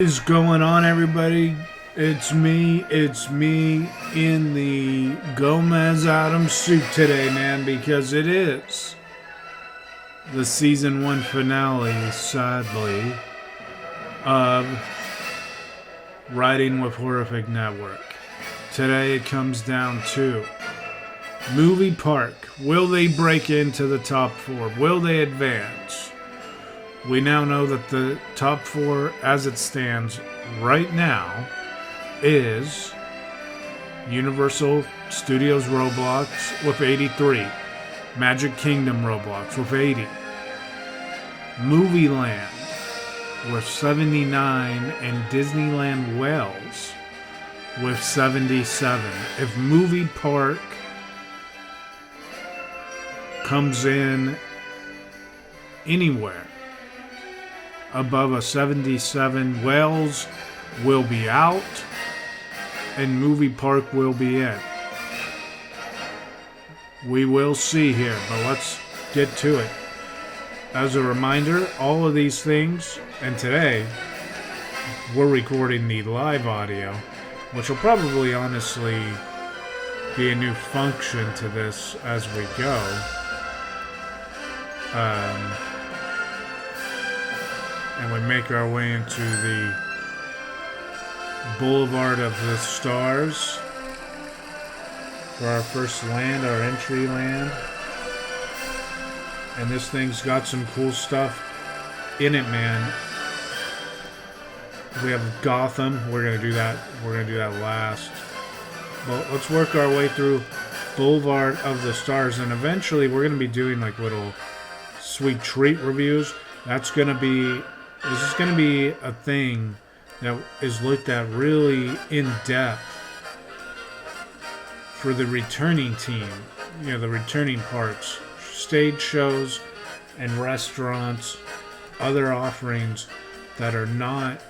Is going on, everybody? It's me in the Gomez Adams suit today, man, because it is the season 1 finale, sadly, of Writing with Horrific Network. Today it comes down to Movie Park. Will they break into the top 4? Will they advance? We now know that the top 4, as it stands right now, is Universal Studios Roblox with 83, Magic Kingdom Roblox with 80, Movie Land with 79, and Disneyland Wales with 77. If Movie Park comes in anywhere above a 77, Wales will be out and Movie Park will be in. We will see here, but let's get to it. As a reminder, all of these things, and today we're recording the live audio, which will probably honestly be a new function to this as we go. And we make our way into the Boulevard of the Stars for our first land, our entry land. And this thing's got some cool stuff in it, man. We have Gotham. We're gonna do that last. Well, let's work our way through Boulevard of the Stars, and eventually we're gonna be doing like little sweet treat reviews. This is going to be a thing that is looked at really in depth for the returning team, the returning parks, stage shows and restaurants, other offerings that are not,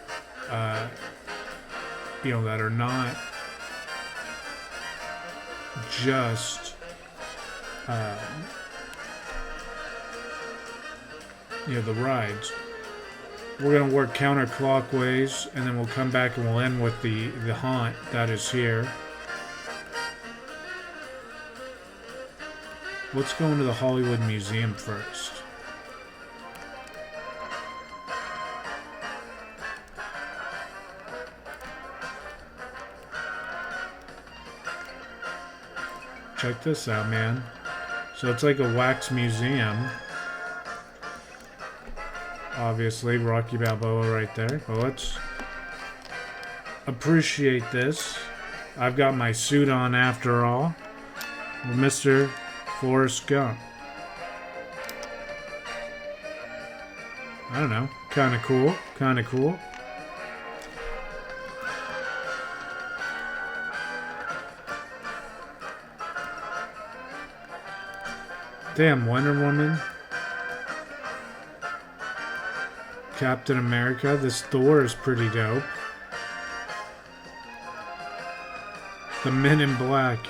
just, the rides. We're going to work counterclockwise, and then we'll come back and we'll end with the haunt that is here. Let's go into the Hollywood Museum first. Check this out, man. So it's like a wax museum. Obviously, Rocky Balboa right there. But let's appreciate this. I've got my suit on after all. Mr. Forrest Gump. I don't know. Kind of cool. Kind of cool. Damn, Wonder Woman. Captain America. This Thor is pretty dope. The Men in Black.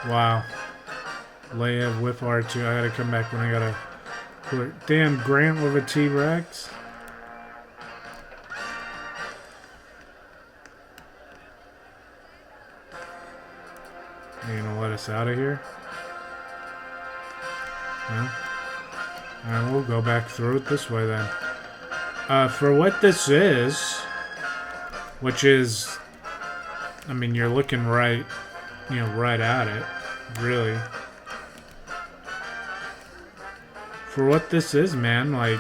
Wow. Leia with R2. I gotta come back when I gotta quit. Damn, Grant with a T-Rex. You gonna let us out of here? No? Alright, we'll go back through it this way then. For what this is, which is, I mean, you're looking right, right at it, really. For what this is, man, like,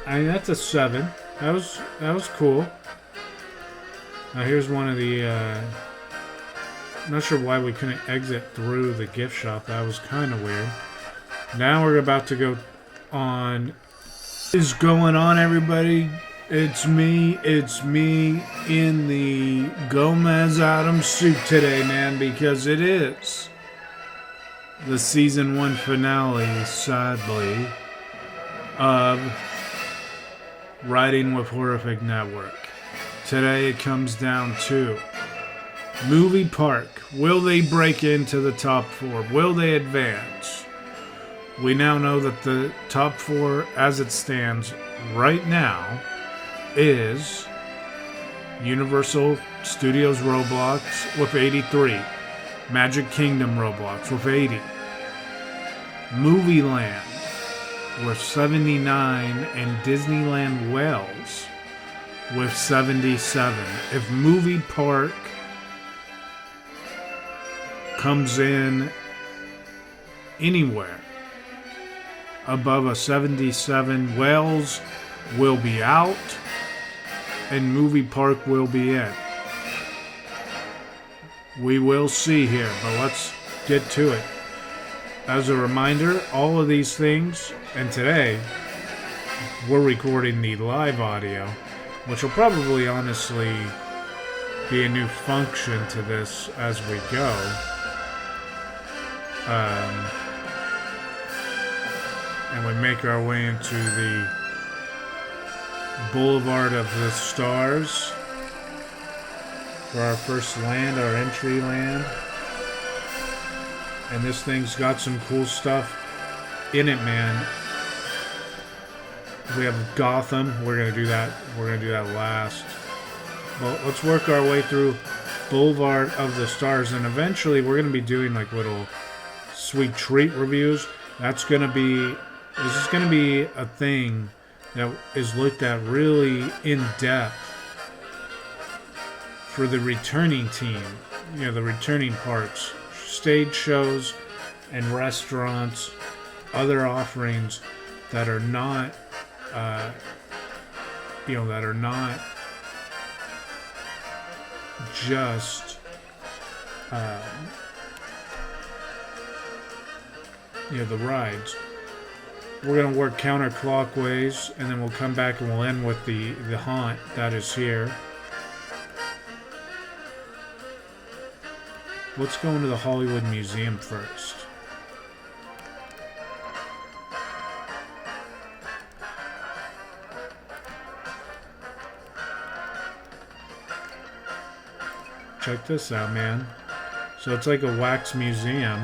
I mean, that's a 7. That was cool. Now here's one of the, I'm not sure why we couldn't exit through the gift shop. That was kind of weird. Now we're about to go on. What is going on, everybody? It's me in the Gomez Adams suit today, man, because it is the season 1 finale, sadly, of Riding with Horrific Network. Today it comes down to Movie Park. Will they break into the top 4? Will they advance? We now know that the top 4 as it stands right now is Universal Studios Roblox with 83, Magic Kingdom Roblox with 80, Movie Land with 79, and Disneyland Wales with 77. If Movie Park comes in anywhere above a 77, Wales will be out and Movie Park will be in. We will see here, but let's get to it. As a reminder, all of these things, and today we're recording the live audio, which will probably honestly be a new function to this as we go. And we make our way into the Boulevard of the Stars for our first land, our entry land. And this thing's got some cool stuff in it, man. We have Gotham. We're gonna do that. We're gonna do that last. Well, let's work our way through Boulevard of the Stars, and eventually we're gonna be doing like little sweet treat reviews. This is gonna be a thing that is looked at really in depth for the returning team. You know, the returning parks, stage shows, and restaurants, other offerings that are not, just, the rides. We're going to work counterclockwise, and then we'll come back and we'll end with the haunt that is here. Let's go into the Hollywood Museum first. Check this out, man. So it's like a wax museum.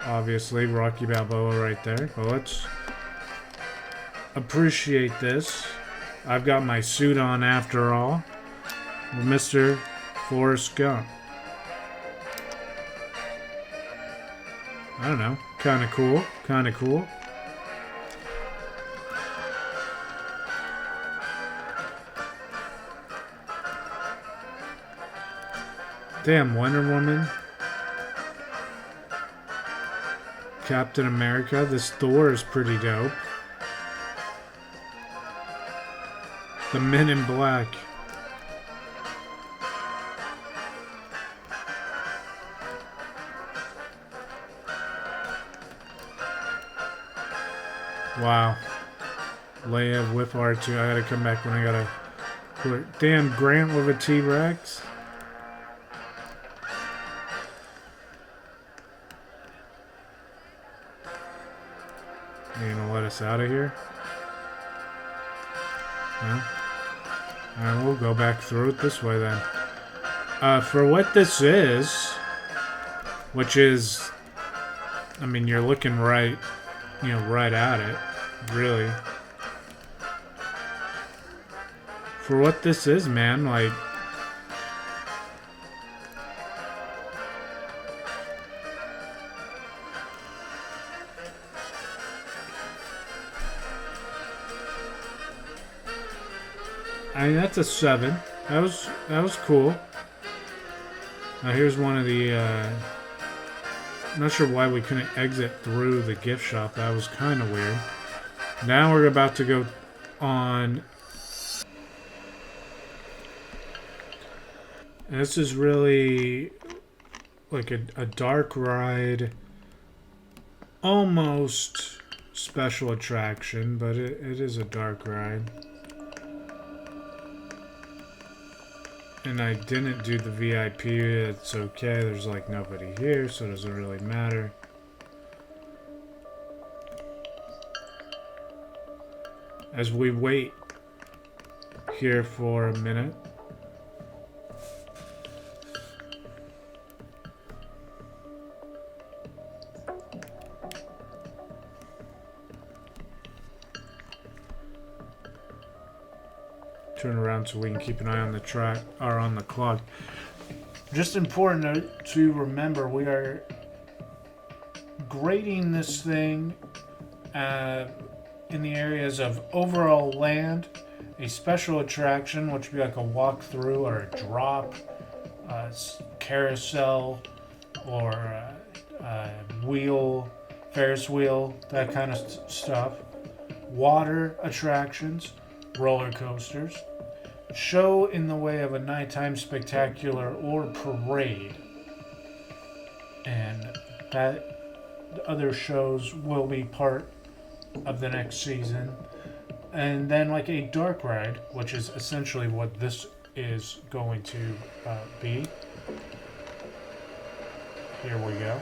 Obviously, Rocky Balboa right there. But let's appreciate this. I've got my suit on after all. Mr. Forrest Gump. I don't know. Kind of cool. Kind of cool. Damn, Wonder Woman. Captain America. This Thor is pretty dope. The Men in Black. Wow. Leia with R2. I gotta come back when I gotta quit. Damn, Grant with a T-Rex. You gonna let us out of here? No? Alright, we'll go back through it this way then. For what this is, which is, I mean, you're looking right, right at it, really. For what this is, man, like, I mean, that's a 7. That was cool. Now here's one of the, I'm not sure why we couldn't exit through the gift shop. That was kind of weird. Now we're about to go on. And this is really like a dark ride. Almost special attraction, but it is a dark ride. And I didn't do the VIP. It's okay. There's like nobody here, so it doesn't really matter. As we wait here for a minute. Turn around so we can keep an eye on the track or on the clock. Just important to remember, we are grading this thing in the areas of overall land, a special attraction, which would be like a walkthrough or a drop, carousel, or wheel, Ferris wheel, that kind of stuff. Water attractions, roller coasters. Show in the way of a nighttime spectacular or parade. And that other shows will be part of the next season. And then like a dark ride, which is essentially what this is going to be. Here we go.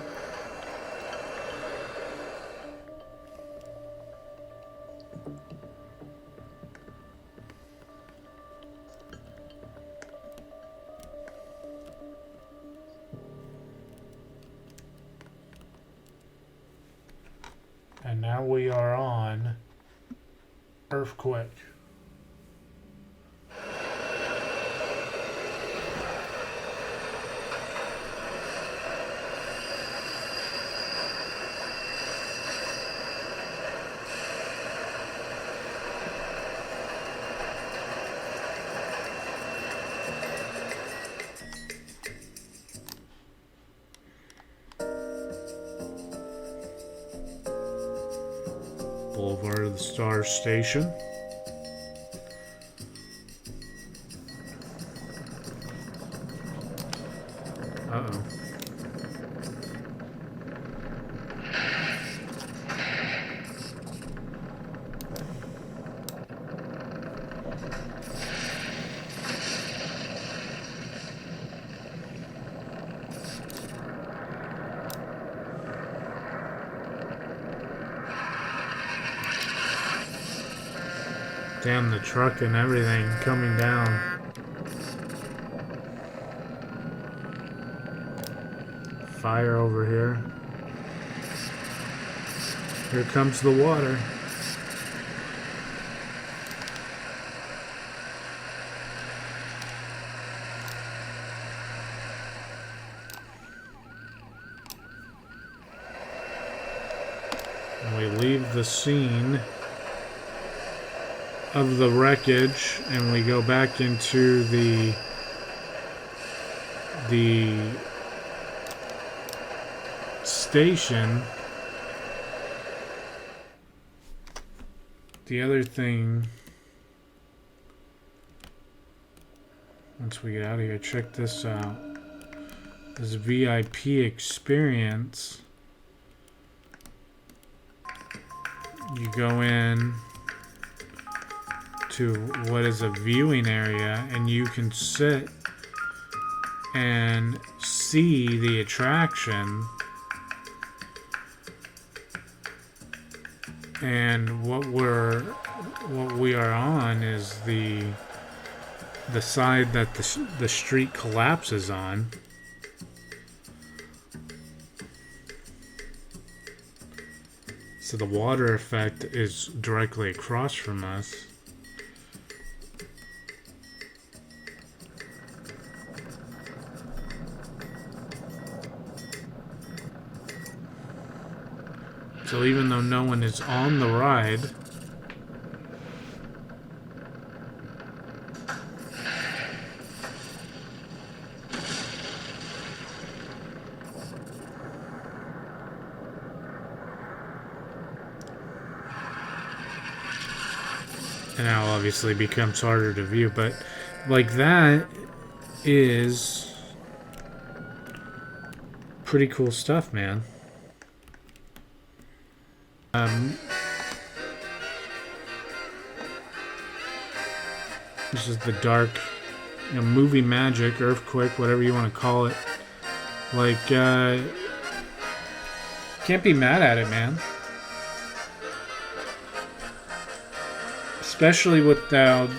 And now we are on Earthquake. Boulevard of the Stars Station. Uh-oh. Damn, the truck and everything coming down. Fire over here. Here comes the water. And we leave the scene of the wreckage and we go back into the station. The other thing, once we get out of here, check this out. This VIP experience. You go in to what is a viewing area and you can sit and see the attraction, and what we are on is the side that the street collapses on. So the water effect is directly across from us. So even though no one is on the ride, and now obviously becomes harder to view, but like that is pretty cool stuff, man. This is the dark movie magic, earthquake, whatever you want to call it. Like, can't be mad at it, man. Especially without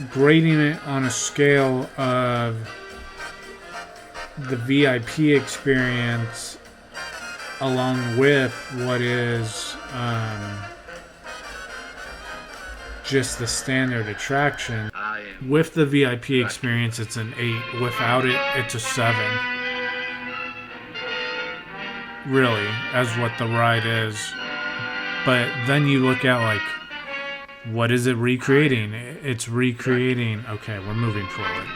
grading it on a scale of the VIP experience along with what is just the standard attraction. With the VIP experience, it's an 8. Without it, it's a 7. Really, as what the ride is. But then you look at, like, what is it recreating? It's recreating... Okay, we're moving forward.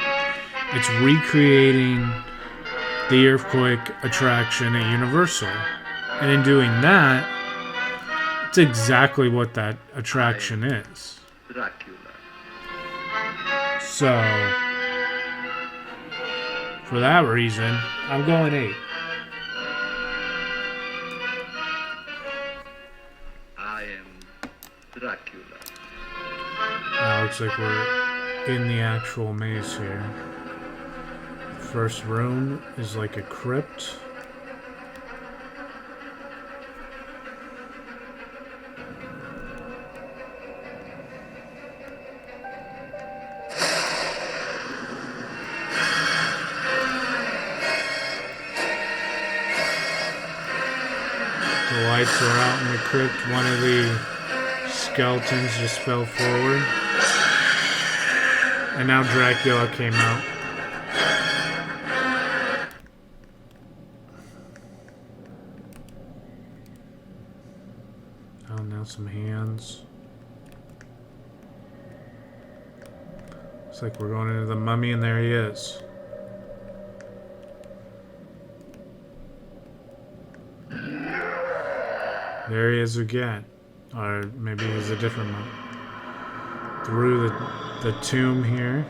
It's recreating the earthquake attraction at Universal. And in doing that, it's exactly what that attraction is. So, for that reason, I'm going 8. I am Dracula. Now looks like we're in the actual maze here. First room is like a crypt. The lights are out in the crypt. One of the skeletons just fell forward. And now Dracula came out. Oh, now some hands. Looks like we're going into the mummy, and there he is. There he is again. Or maybe he's a different one. Through the tomb here.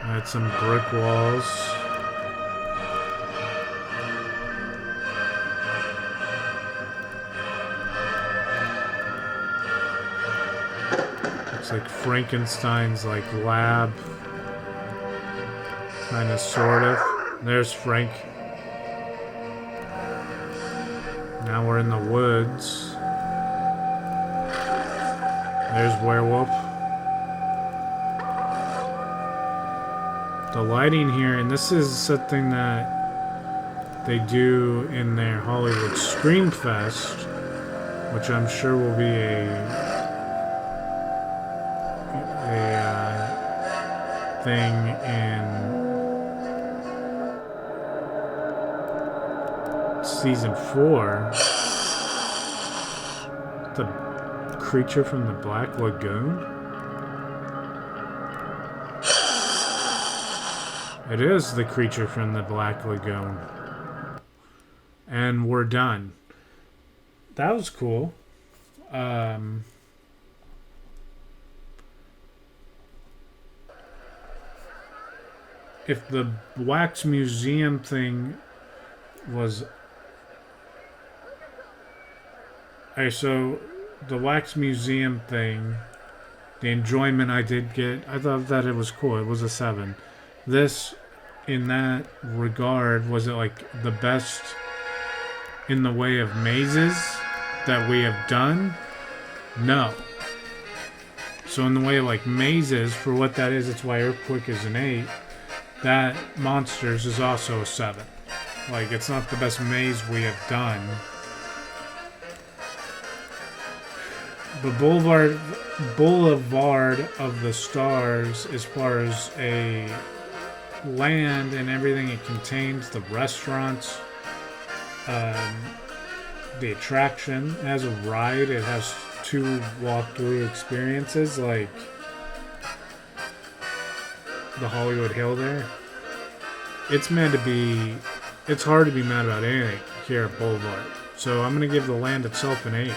Had some brick walls. Looks like Frankenstein's like lab. Kind of, sort of. There's Frank. Now we're in the woods. There's Werewolf. The lighting here, and this is something that they do in their Hollywood Scream Fest, which I'm sure will be a thing in season 4. The creature from the Black Lagoon? It is the creature from the Black Lagoon. And we're done. That was cool. If the Wax Museum thing was... Okay, so the Wax Museum thing, the enjoyment I did get, I thought that it was cool. It was a 7. This, in that regard, was it like the best in the way of mazes that we have done? No. So in the way of like mazes, for what that is, it's why Earthquake is an 8. That Monsters is also a 7. Like, it's not the best maze we have done. The Boulevard of the Stars, as far as a land and everything it contains, the restaurants, the attraction, it has a ride, it has 2 walkthrough experiences, like the Hollywood Hill there. It's hard to be mad about anything here at Boulevard. So I'm going to give the land itself an 8.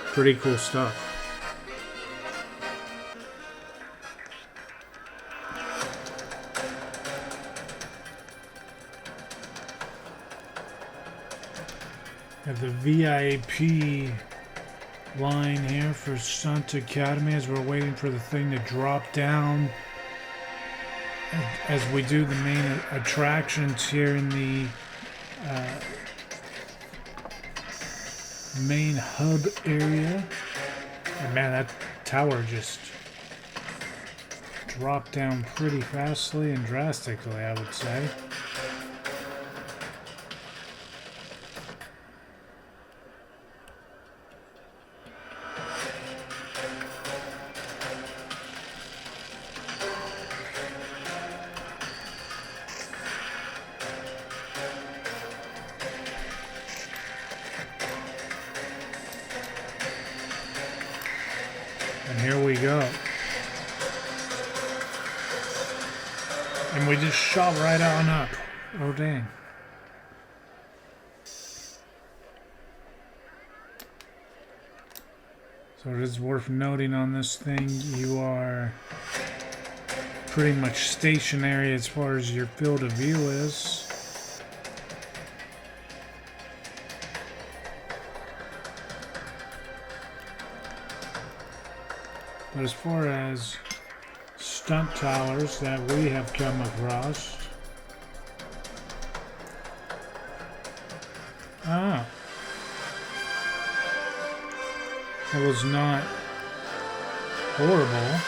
Pretty cool stuff. At the VIP line here for Stunt Academy as we're waiting for the thing to drop down. As we do the main attractions here in the main hub area. And man, that tower just dropped down pretty fastly and drastically, I would say. And here we go. And we just shot right on up. Oh, dang. So it is worth noting on this thing, you are pretty much stationary as far as your field of view is. But as far as stunt towers that we have come across, it was not horrible.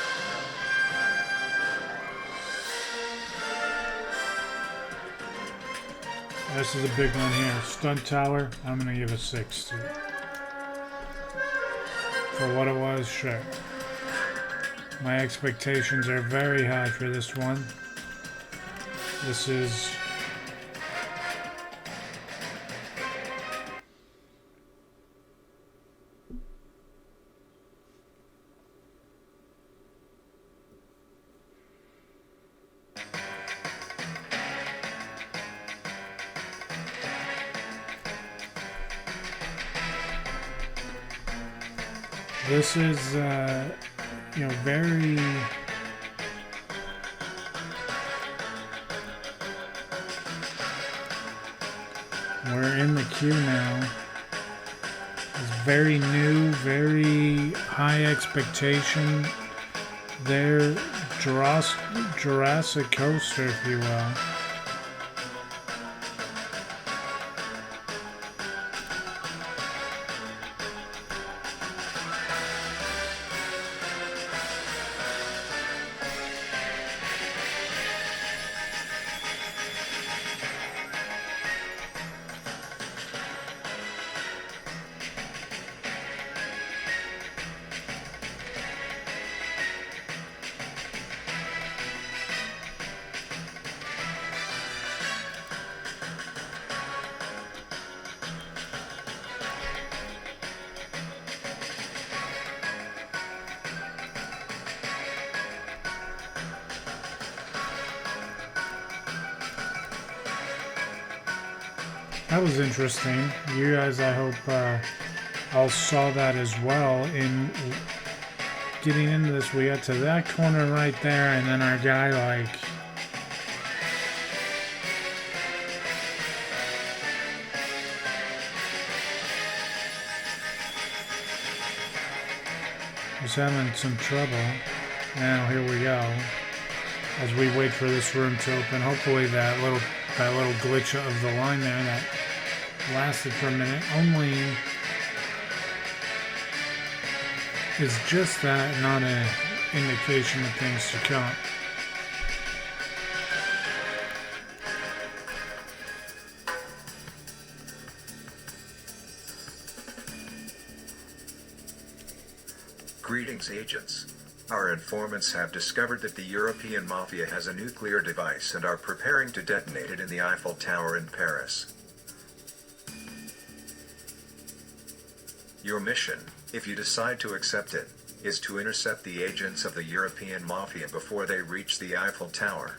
This is a big one here. Stunt tower, I'm going to give a 6 to it. For what it was, sure. My expectations are very high for this one. This is very we're in the queue now. It's very new, very high expectation. They're Jurassic coaster, if you will. That was interesting. You guys, I hope, all saw that as well. In getting into this, we got to that corner right there, and then our guy, like, was having some trouble. Now here we go. As we wait for this room to open, hopefully that little glitch of the line there that lasted for a minute only is just that, not an indication of things to come. Greetings, agents. Our informants have discovered that the European Mafia has a nuclear device and are preparing to detonate it in the Eiffel Tower in Paris. Your mission, if you decide to accept it, is to intercept the agents of the European Mafia before they reach the Eiffel Tower.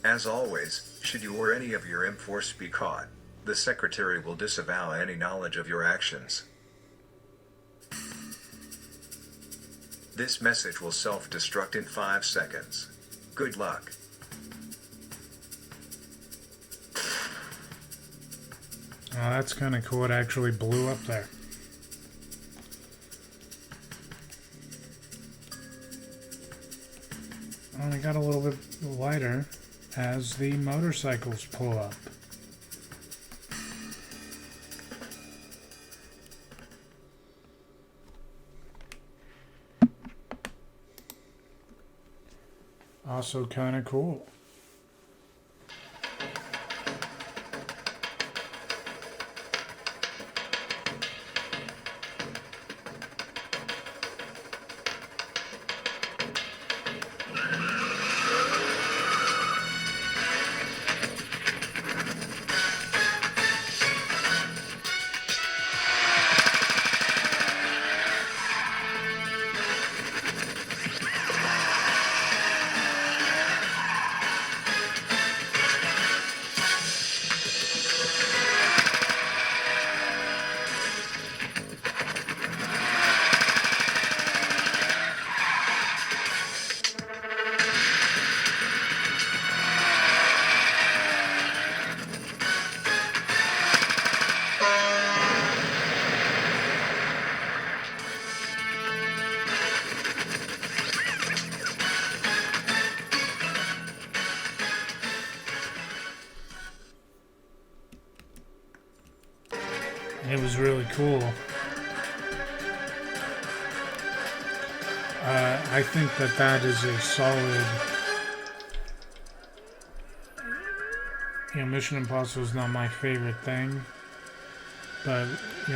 As always, should you or any of your M-Force be caught, the Secretary will disavow any knowledge of your actions. This message will self-destruct in 5 seconds. Good luck. Oh, that's kind of cool. It actually blew up there. it got a little bit lighter as the motorcycles pull up. Also kind of cool. It was really cool. I think that is a solid. Mission Impossible is not my favorite thing, but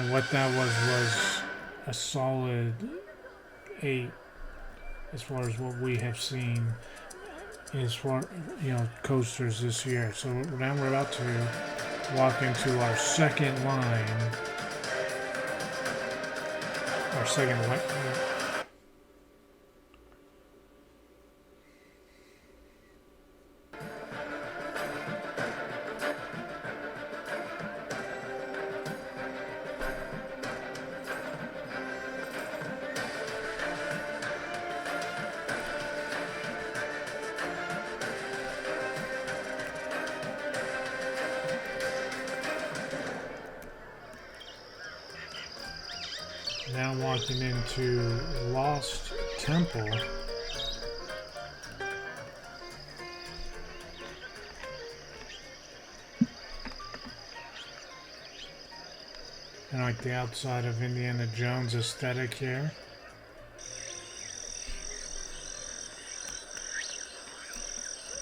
what that was a solid 8 as far as what we have seen as far coasters this year. So now we're about to walk into our second line. Our second line. Now walking into Lost Temple. And like the outside of Indiana Jones aesthetic here.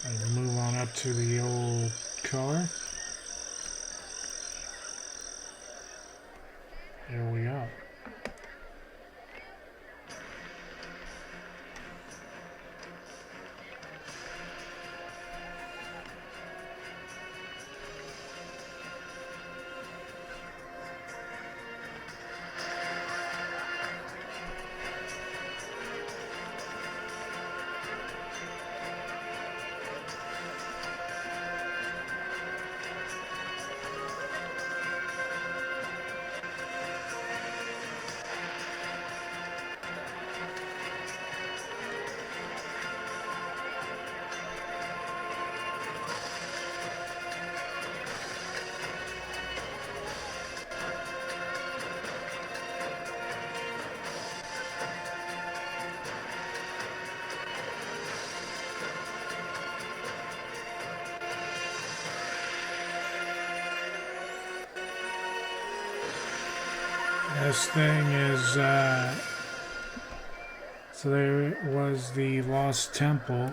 And move on up to the old car. Here we are. This thing is, so there was the Lost Temple.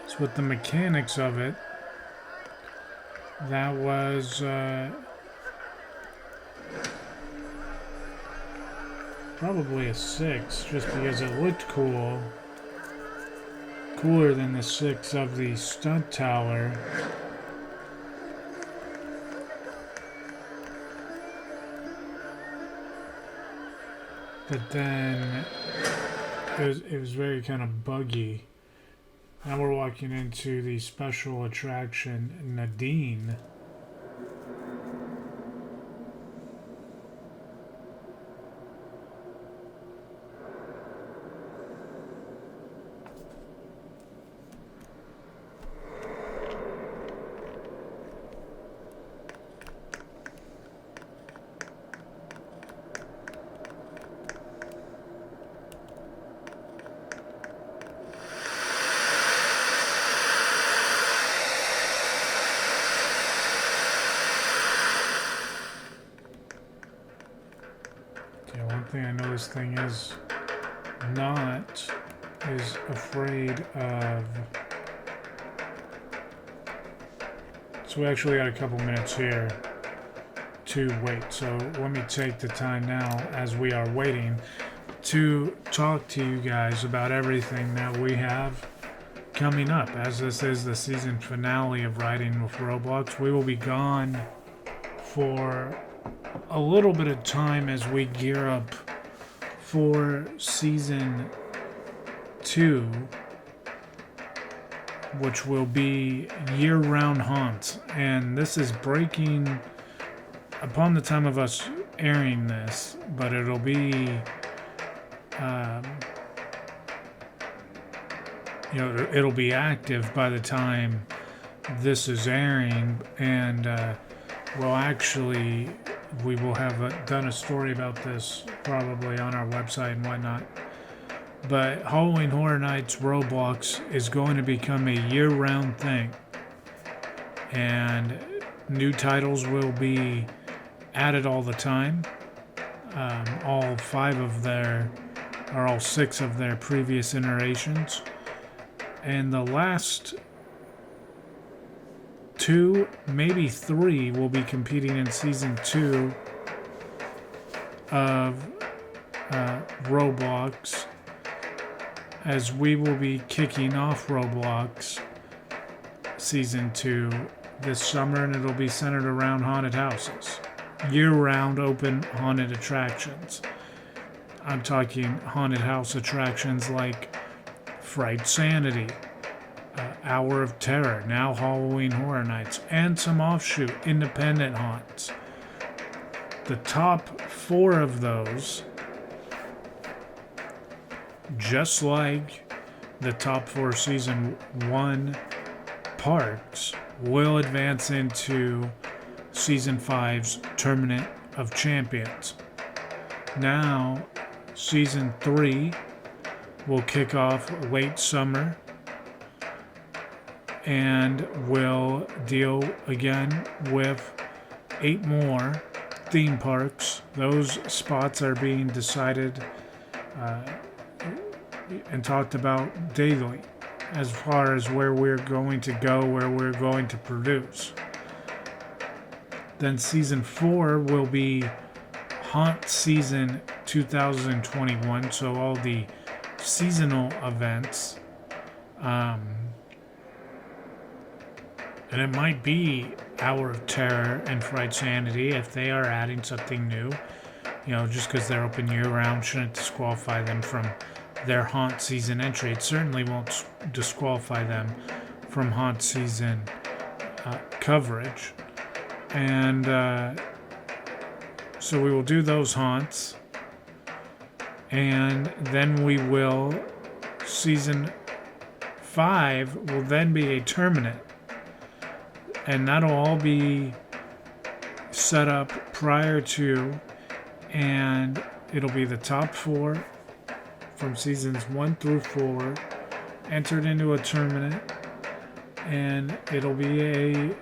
So with the mechanics of it, that was, probably a 6, just because it looked cool. Cooler than the 6 of the stunt tower. But then it was very kind of buggy. Now we're walking into the special attraction Nadine. thing I know this thing is not is afraid of. So we actually got a couple minutes here to wait. So let me take the time now as we are waiting to talk to you guys about everything that we have coming up. As this is the season finale of Riding with Roblox, we will be gone for a little bit of time as we gear up for season 2, which will be year-round haunts. And this is breaking upon the time of us airing this, but it'll be it'll be active by the time this is airing. And we will have done a story about this probably on our website and whatnot. But Halloween Horror Nights Roblox is going to become a year-round thing, and new titles will be added all the time. All 6 of their previous iterations, and the last 2, maybe 3, will be competing in season 2 of Roblox, as we will be kicking off Roblox season 2 this summer, and it'll be centered around haunted houses, year-round open haunted attractions. I'm talking haunted house attractions like Fright Sanity, Hour of Terror, now Halloween Horror Nights, and some offshoot independent haunts. The top 4 of those, just like the top 4 season 1 parks, will advance into season 5's Tournament of Champions. Now, season 3 will kick off late summer and will deal again with 8 more theme parks. Those spots are being decided and talked about daily as far as where we're going to go, where we're going to produce. Then season 4 will be Haunt Season 2021, so all the seasonal events. And it might be Hour of Terror and Fright Sanity if they are adding something new. Just because they're open year-round shouldn't disqualify them from their Haunt Season entry. It certainly won't disqualify them from Haunt Season coverage. And so we will do those haunts. And then we will, season 5 will then be a tournament. And that'll all be set up prior to, and it'll be the top 4 from seasons 1 through 4 entered into a tournament, and it'll be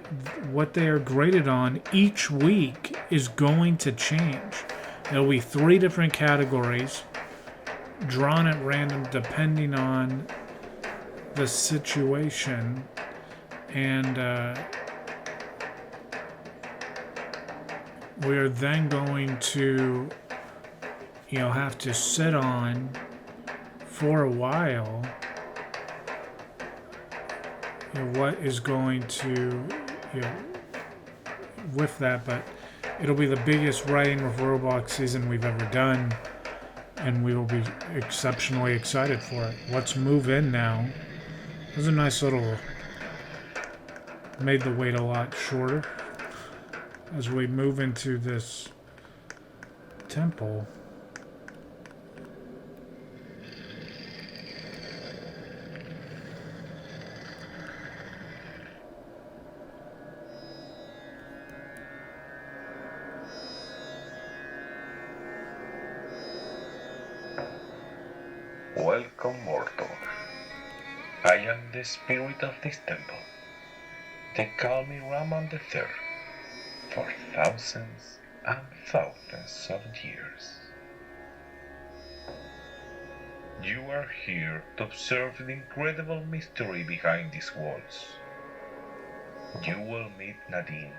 what they are graded on each week is going to change. There'll be 3 different categories drawn at random depending on the situation, and we're then going to have to sit on for a while what is going to with that. But it'll be the biggest Riding with Roblox season we've ever done, and we will be exceptionally excited for it. Let's move in now. It was a nice little, made the wait a lot shorter as we move into this temple. Welcome, mortal. I am the spirit of this temple. They call me Raman III. For thousands and thousands of years, You are here to observe the incredible mystery behind these walls. You will meet Nadine,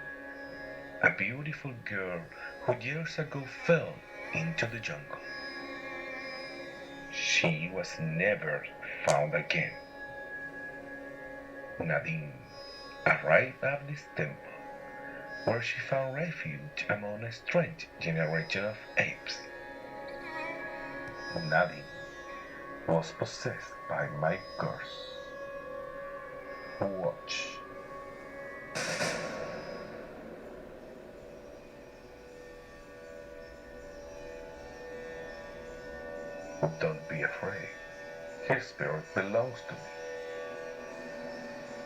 a beautiful girl who years ago fell into the jungle. She was never found again. Nadine arrived at this temple where she found refuge among a strange generation of apes. Nadine was possessed by my curse. Watch. Don't be afraid. Her spirit belongs to me.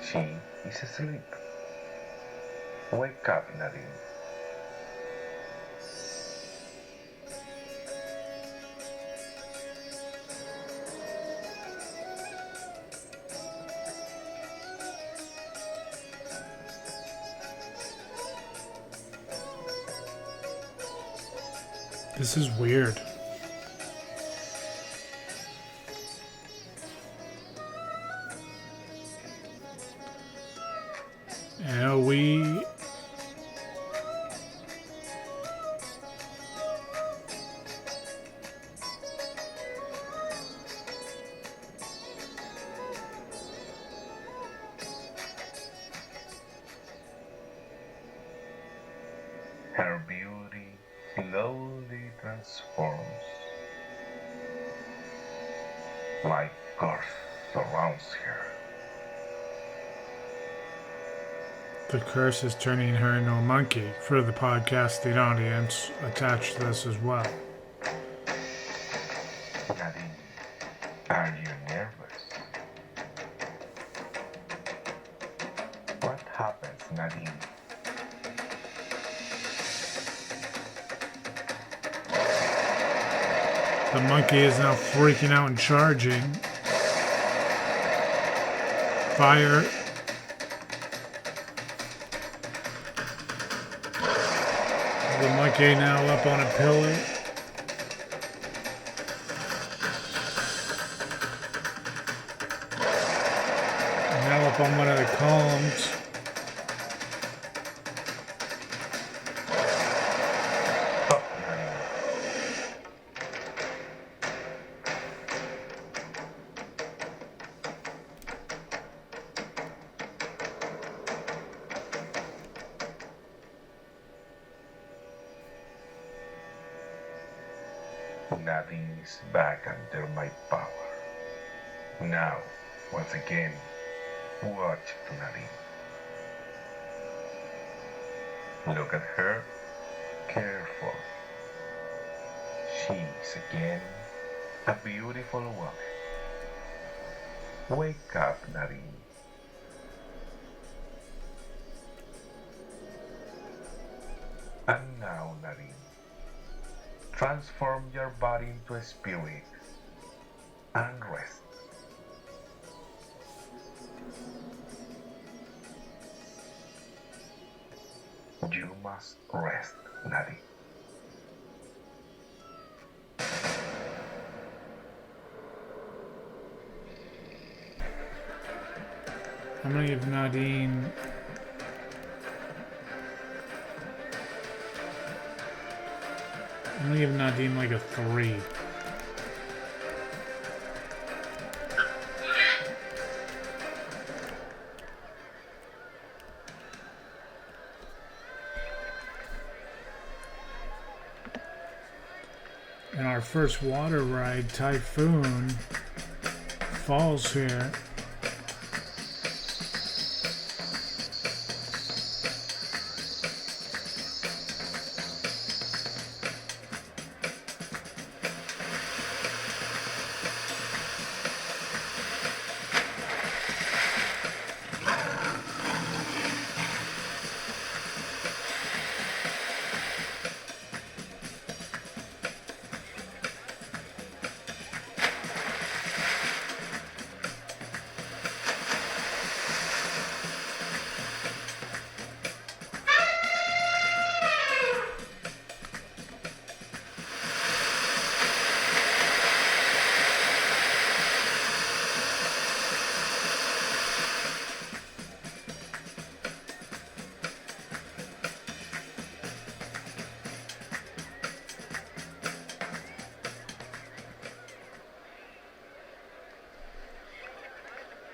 She is asleep. Wake up, Nadine. This is weird. We Her beauty slowly transforms. My curse surrounds her. The curse is turning her into a monkey. For the podcasting audience, attach this as well. Nadine, are you nervous? What happens, Nadine? The monkey is now freaking out and charging. Fire. The monkey now up on a pillar. Now up on one of the columns. Nadine is back under my power. Now, once again, watch Nadine. Look at her carefully. She's again a beautiful woman. Wake up, Nadine. And now, Nadine, transform your body into a spirit and rest. You must rest, Nadine. I'm gonna give Nadine. I'm gonna give Nadine like a 3. And our first water ride, Typhoon, falls here.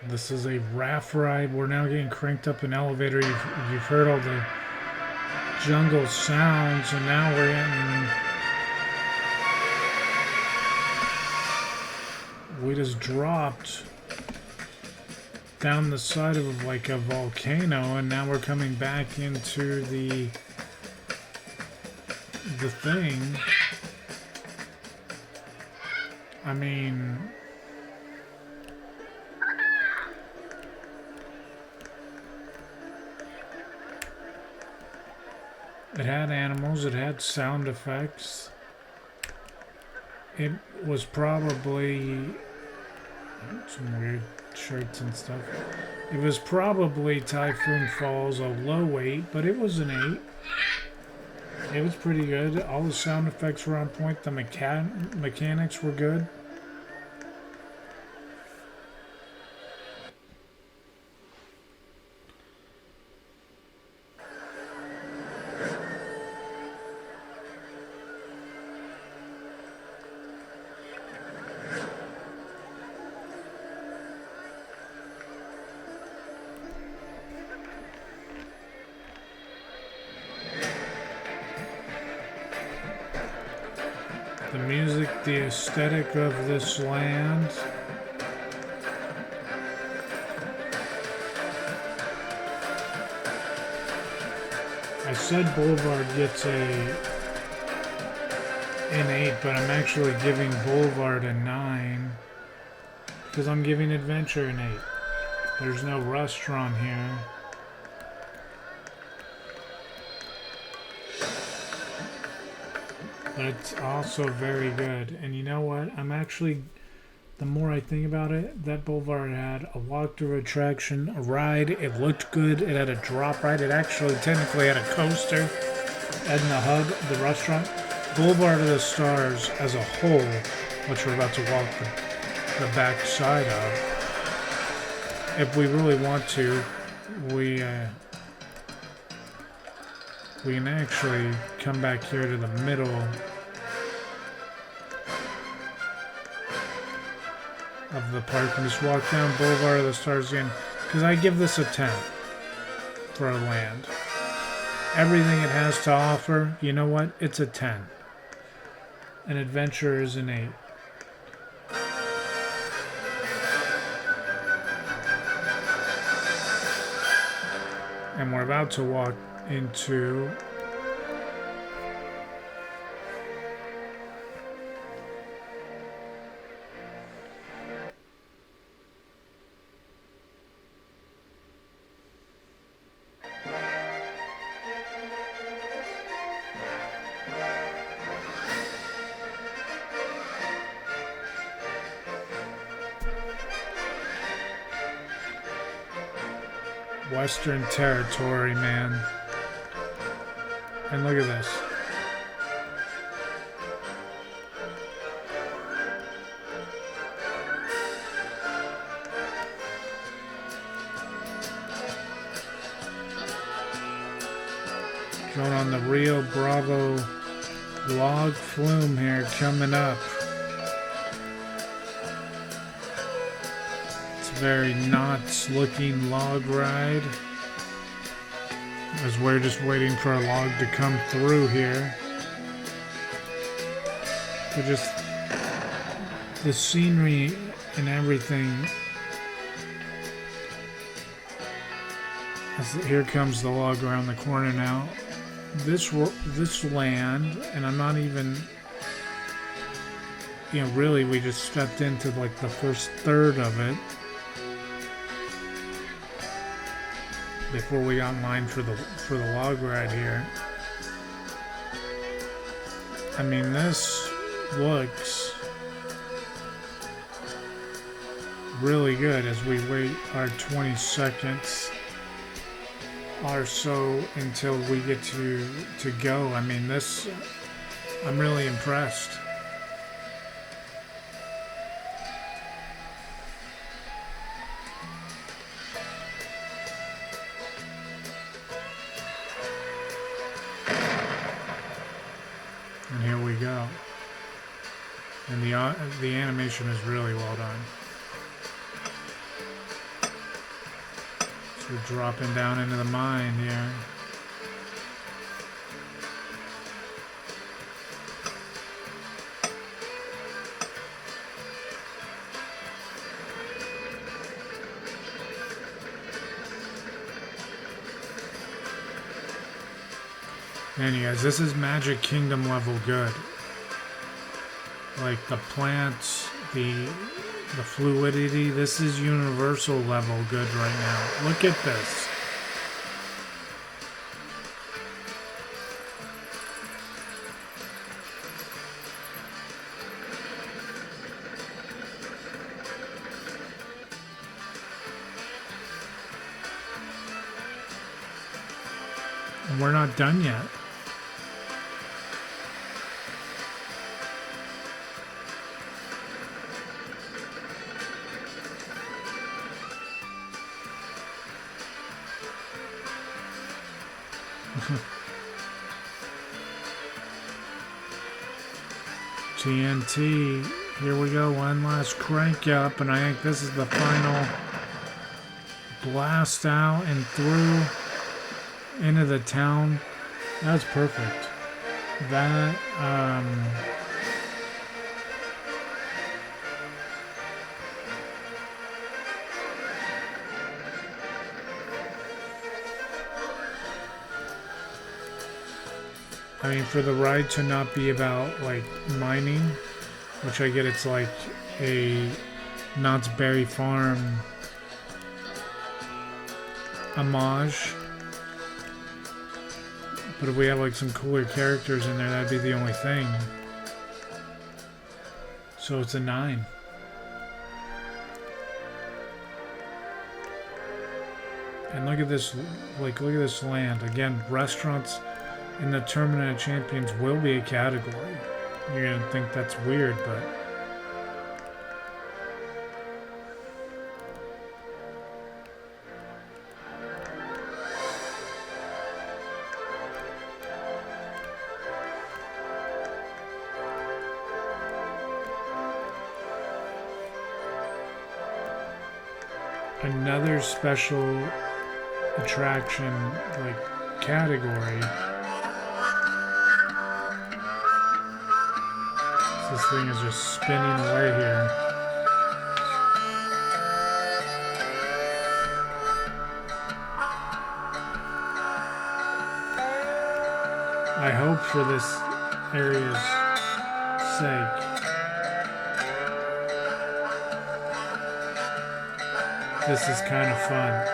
This is a raft ride. We're now getting cranked up an elevator. You've heard all the jungle sounds, and now we're getting. We just dropped down the side of like a volcano, and now we're coming back into the thing. I mean, it had animals, it had sound effects. It was probably some weird shirts and stuff. It was probably Typhoon Falls, a low 8, but it was an 8. It was pretty good. All the sound effects were on point. The mechanics were good. The music, the aesthetic of this land. I said Boulevard gets an 8, but I'm actually giving Boulevard a 9 because I'm giving Adventure an 8. There's no restaurant here. But it's also very good. And you know what? I'm actually, the more I think about it, that Boulevard had a walkthrough attraction, a ride. It looked good. It had a drop ride. It actually technically had a coaster. And the hub, the restaurant. Boulevard of the Stars as a whole, which we're about to walk the back side of. If we really want to, we can actually come back here to the middle of the park and just walk down Boulevard of the Stars again. Because I give this a 10 for a land. Everything it has to offer, you know what? It's a 10. An Adventure is an 8. And we're about to walk into Western Territory, man. And look at this. Going on the Rio Bravo log flume here coming up. It's a very knots looking log ride. As we're just waiting for a log to come through here. But just the scenery and everything. Here comes the log around the corner now. This land, and I'm not even, really we just stepped into like the first third of it before we got mine for the log ride here. I mean, this looks really good as we wait our 20 seconds or so until we get to go. I mean, this, I'm really impressed. And here we go. And the animation is really well done. So we're dropping down into the mine here. Man, you guys, this is Magic Kingdom level good. Like the plants, the fluidity, this is Universal level good right now. Look at this. And we're not done yet. TNT, here we go, one last crank up, and I think this is the final blast out and through into the town. That's perfect. That, I mean, for the ride to not be about, like, mining, which I get it's like a Knott's Berry Farm homage. But if we have, like, some cooler characters in there, that'd be the only thing. So it's a 9. And look at this, like, look at this land. Again, restaurants in the Tournament of Champions will be a category. You're gonna think that's weird, but another special attraction, like, category. This thing is just spinning away here. I hope for this area's sake this is kind of fun.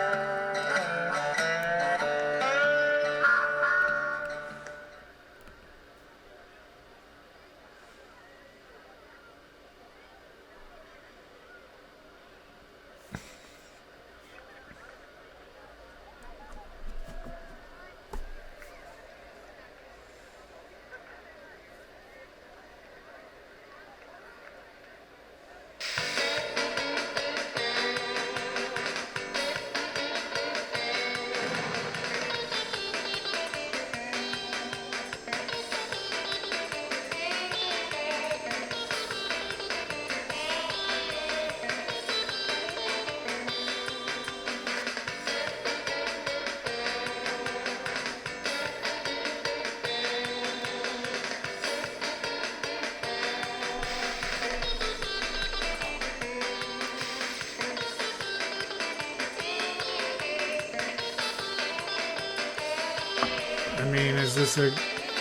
I mean, is this a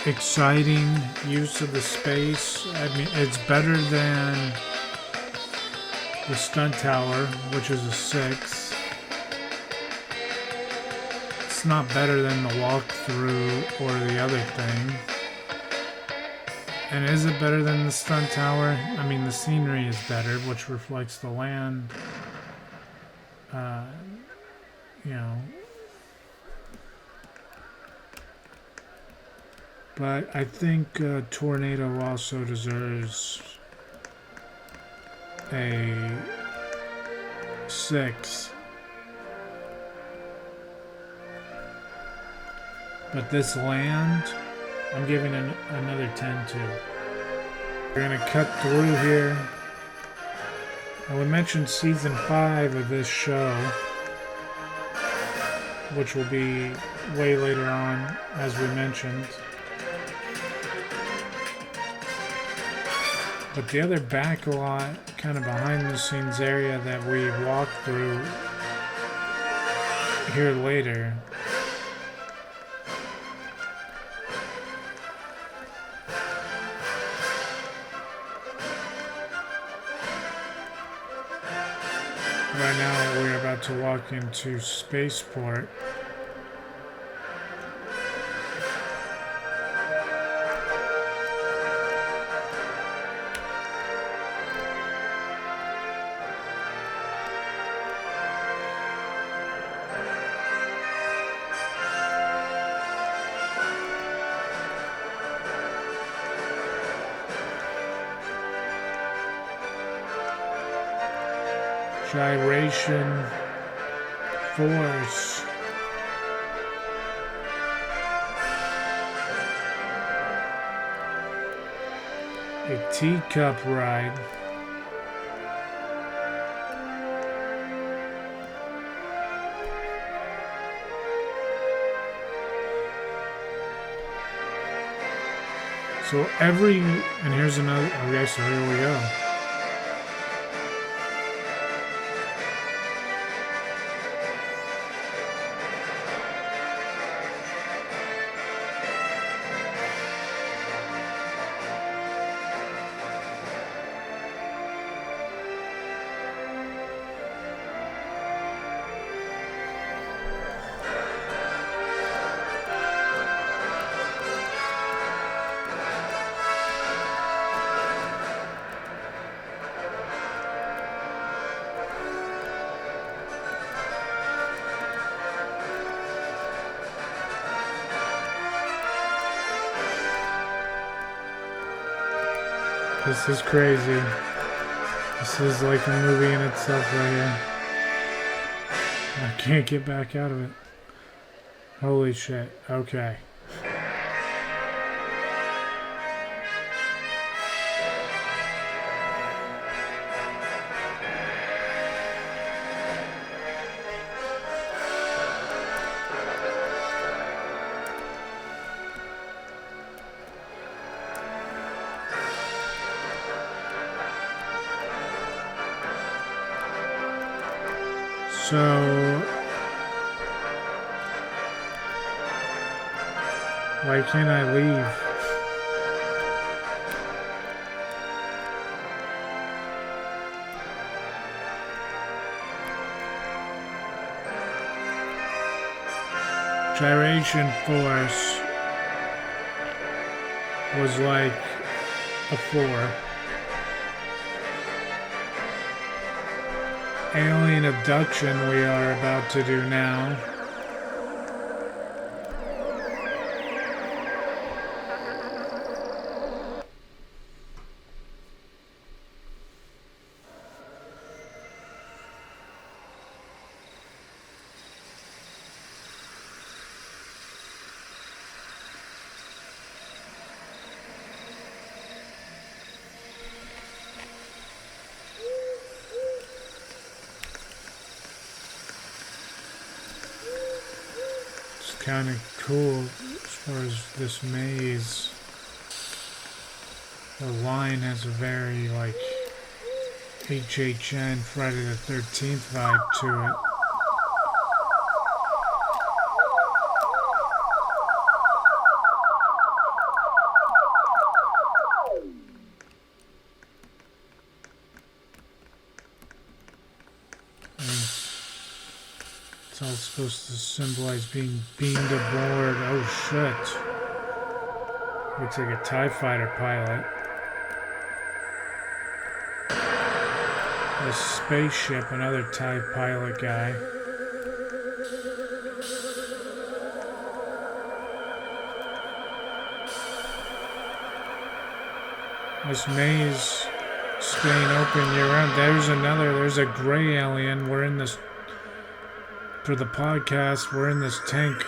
exciting use of the space? I mean, it's better than the stunt tower, which is a 6. It's not better than the walkthrough or the other thing. And is it better than the stunt tower? I mean, the scenery is better, which reflects the land. You know. But I think Tornado also deserves a 6. But this land, I'm giving another 10 to. We're going to cut through here. And we mentioned season 5 of this show. which will be way later on, as we mentioned. But the other back lot, kind of behind the scenes area that we walk through here later, right now we're about to walk into Spaceport. Gyration force. A teacup ride. So and here's another, okay, so here we go. This is crazy. This is like a movie in itself right here. I can't get back out of it. Holy shit. Okay. So, why can't I leave? Gyration force was like a 4. Alien abduction we are about to do now. Kind of cool as far as this maze. The line has a very like HHN Friday the 13th vibe to it. It's all supposed to symbolize being beamed aboard. Oh shit. Looks like a TIE fighter pilot. A spaceship, another TIE pilot guy. This maze staying open year round. There's a gray alien. We're in this, for the podcast, we're in this tank.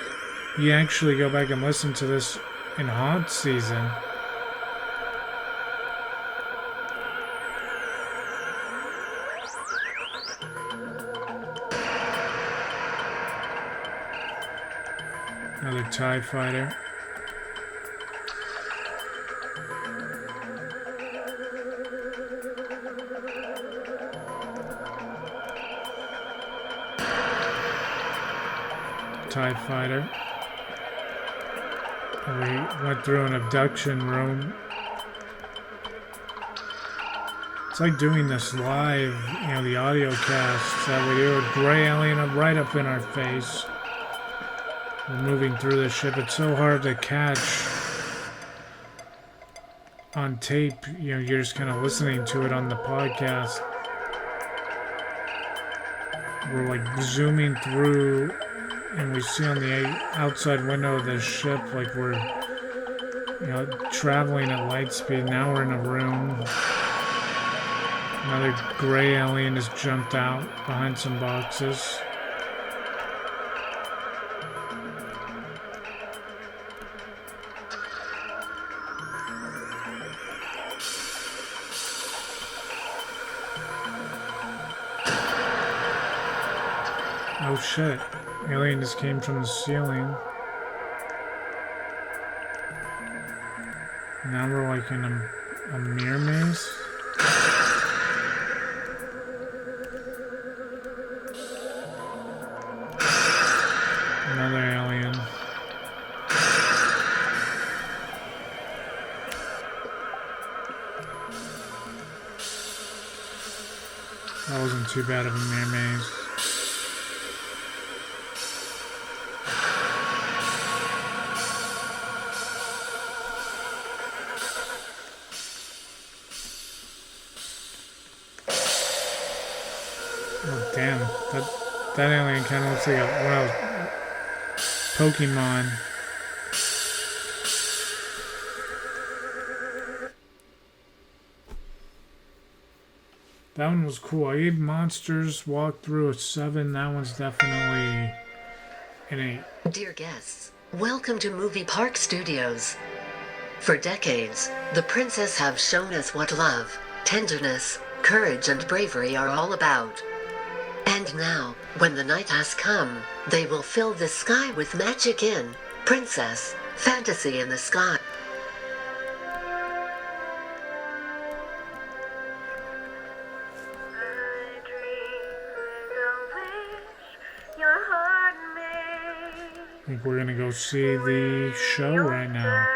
You actually go back and listen to this in haunt season. Another TIE fighter. TIE fighter. We went through an abduction room. It's like doing this live, the audio cast that we do. A gray alien right up in our face. We're moving through the ship. It's so hard to catch on tape. You're just kind of listening to it on the podcast. We're like zooming through, and we see on the outside window of the ship like we're, traveling at light speed. Now we're in a room. Another gray alien has jumped out behind some boxes. Oh shit. Alien just came from the ceiling. Now we're like in a mirror maze. Another alien. That wasn't too bad of a mirror maze. Oh damn, that alien kind of looks like one of those Pokemon. That one was cool. I gave Monsters Walk Through a 7. That one's definitely an 8. Dear guests, welcome to Movie Park Studios. For decades, the Princess have shown us what love, tenderness, courage, and bravery are all about. And now, when the night has come, they will fill the sky with magic in Princess Fantasy in the Sky. I think we're gonna go see the show right now.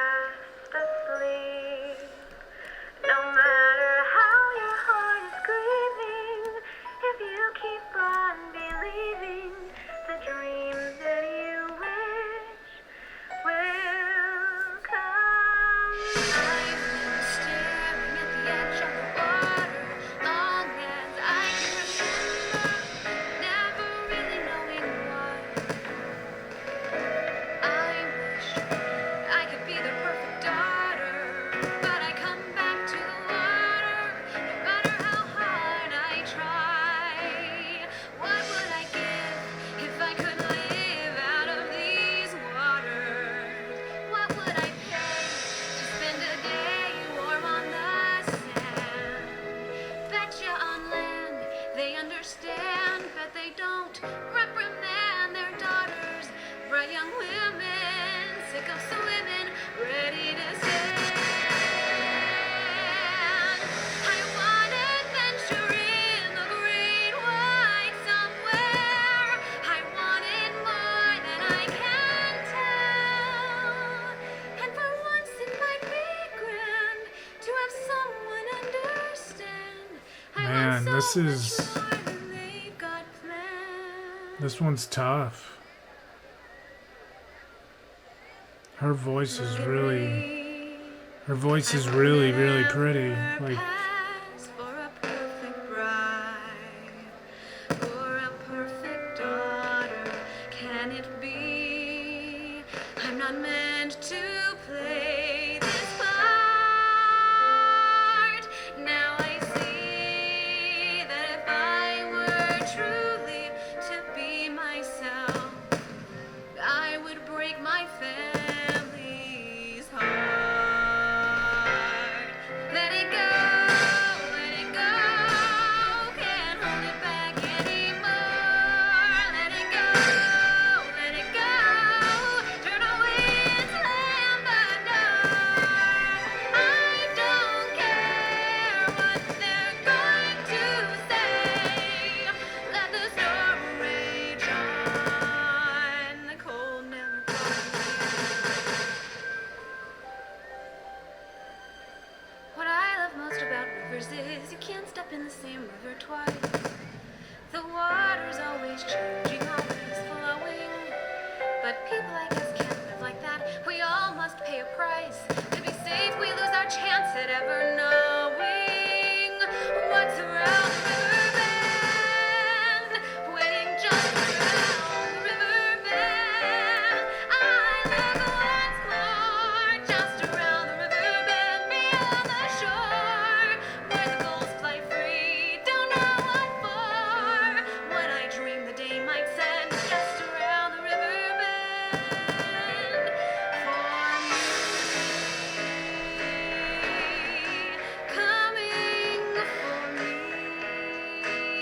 Man, this one's tough. Her voice is really pretty. Like, Turn same river twice. The water's always changing, always flowing. But people like us can't live like that. We all must pay a price. To be safe, we lose our chance at ever knowing what's around the river bend. Waiting just around the river bend. I look once more, just around the river bend, beyond the shore, where the gulls fly free. Don't know what for. When I dream the day might send, just around the river bend. For me, coming for me.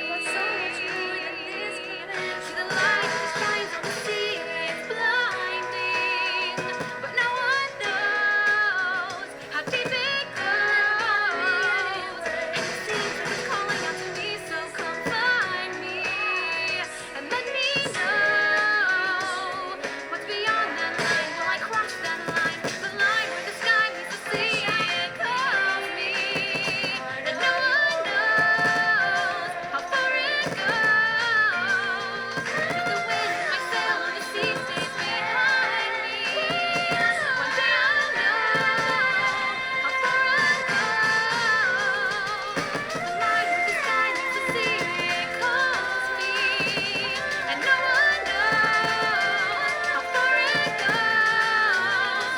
What's so much more than this can see the light that shines on the sea, it's blinding, but no one knows how deep it goes. And it seems like it's calling out to me, so come find me and let me know what's beyond that line. Will I cross that line? The line where the sky meets the sea. It calls me, and no one knows how far it goes. If the wind in my sail on the sea stays behind me, one day I'll know how far I'll go. The line where the sky meets the sea. It calls me, and no one knows how far it goes.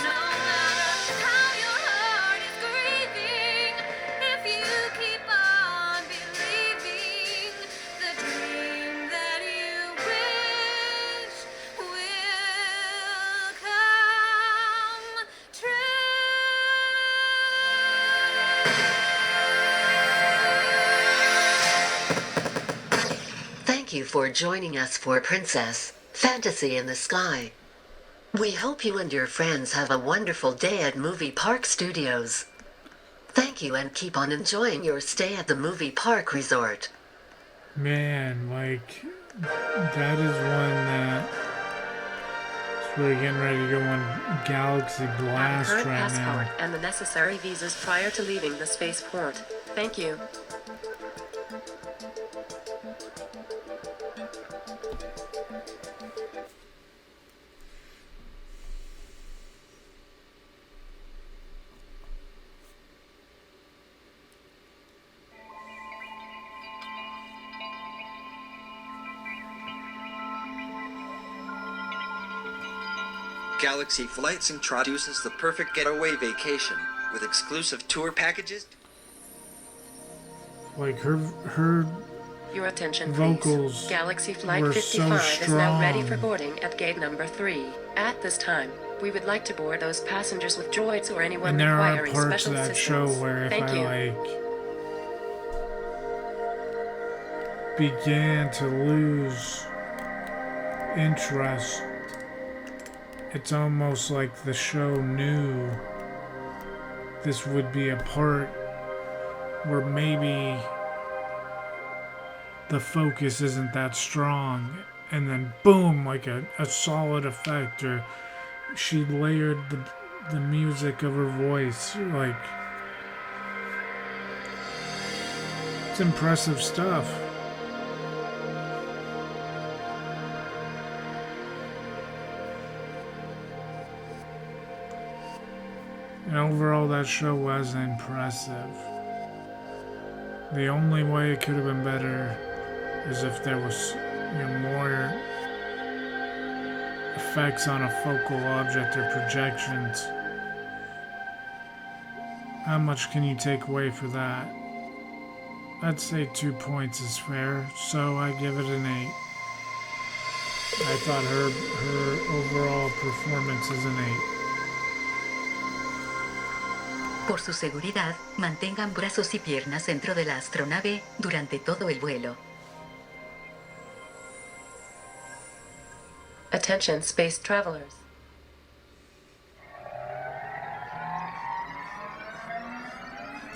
No matter how your heart is grieving, if you keep on believing, the dream that you wish will come true. Thank you for joining us for Princess Fantasy in the Sky. We hope you and your friends have a wonderful day at Movie Park Studios. Thank you and keep on enjoying your stay at the Movie Park Resort. Man, like, that is one that we're getting ready to go on Galaxy Blast Current right passport now. and the necessary visas prior to leaving the spaceport. Thank you. Galaxy Flights introduces the perfect getaway vacation with exclusive tour packages. Like, her Your attention, vocals please. Galaxy Flight were 55 so is now ready for strong. boarding at gate number 3. At this time, we would like to board those passengers with droids or anyone And there are requiring parts special of that assistance. show where if Thank you. I began to lose interest, it's almost like the show knew this would be a part where maybe the focus isn't that strong, and then boom, like a solid effect, or she layered the music of her voice. Like, it's impressive stuff. And overall, that show was impressive. The only way it could have been better is if there was, more effects on a focal object or projections. How much can you take away for that? I'd say 2 points is fair, so I give it an 8. I thought her overall performance is an 8. Por su seguridad, mantengan brazos y piernas dentro de la astronave durante todo el vuelo. Attention, space travelers.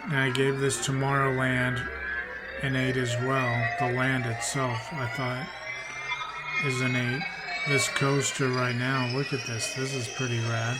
And I gave this Tomorrowland an 8 as well. The land itself, I thought, is an 8. This coaster right now, look at this. This is pretty rad.